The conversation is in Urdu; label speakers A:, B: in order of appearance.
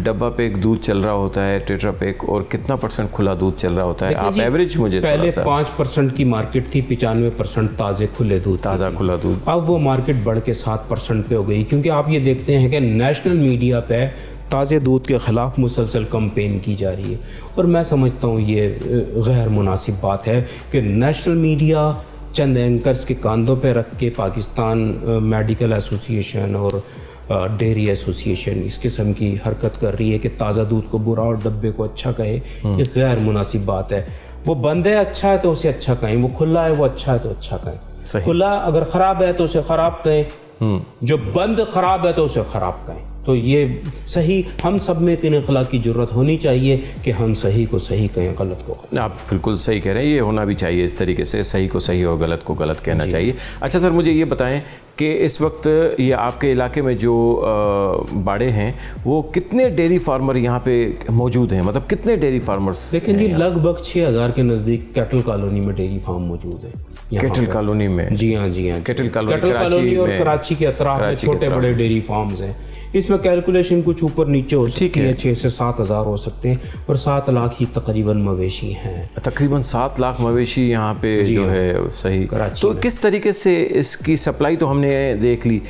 A: ڈبہ پیک دودھ چل رہا ہوتا ہے ٹیٹرا پیک اور کتنا % کھلا دودھ چل رہا ہوتا ہے؟ آپ ایوریج مجھے
B: پہلے 5% کی مارکیٹ تھی، 95% تازے کھلے دودھ،
A: تازہ کھلا دودھ.
B: اب وہ مارکیٹ بڑھ کے 7% پہ ہو گئی، کیونکہ آپ یہ دیکھتے ہیں کہ نیشنل میڈیا پہ تازے دودھ کے خلاف مسلسل کمپین کی جا رہی ہے، اور میں سمجھتا ہوں یہ غیر مناسب بات ہے کہ نیشنل میڈیا چند اینکرز کے کاندھوں پہ رکھ کے پاکستان میڈیکل ایسوسی ایشن اور ڈیری ایسوسی ایشن اس قسم کی حرکت کر رہی ہے کہ تازہ دودھ کو برا اور ڈبے کو اچھا کہے. یہ غیر مناسب بات ہے. وہ بند ہے اچھا ہے تو اسے اچھا کہیں، وہ کھلا ہے وہ اچھا ہے تو اچھا کہیں. کھلا اگر خراب ہے تو اسے خراب کہیں، جو بند خراب ہے تو اسے خراب کہیں. تو یہ صحیح، ہم سب میں اتنے اخلاق کی ضرورت ہونی چاہیے کہ ہم صحیح کو صحیح کہیں، غلط کو غلط.
A: آپ بالکل صحیح کہہ رہے ہیں، یہ ہونا بھی چاہیے اس طریقے سے، صحیح کو صحیح اور غلط کو غلط کہنا چاہیے. اچھا سر، مجھے یہ بتائیں کہ اس وقت یہ آپ کے علاقے میں جو باڑے ہیں وہ کتنے ڈیری فارمر یہاں پہ موجود ہیں؟ مطلب کتنے ڈیری فارمرز؟
B: لیکن جی لگ بھگ 6000 کے نزدیک کیٹل کالونی میں ڈیری فارم موجود ہیں.
A: کیٹل کالونی میں؟
B: جی ہاں جی ہاں،
A: کیٹل
B: کالونی اور کراچی کے اطراف میں چھوٹے بڑے ڈیری فارمز ہیں. اس میں کیلکولیشن کچھ اوپر نیچے ہو سکتی ہے، 6 سے 7 ہزار ہو سکتے ہیں، اور 7 لاکھ ہی تقریباً مویشی ہیں.
A: تقریباً 7 لاکھ مویشی یہاں پہ جو ہے صحیح. تو کس طریقے سے اس کی سپلائی تو ہم نے دیکھ لی،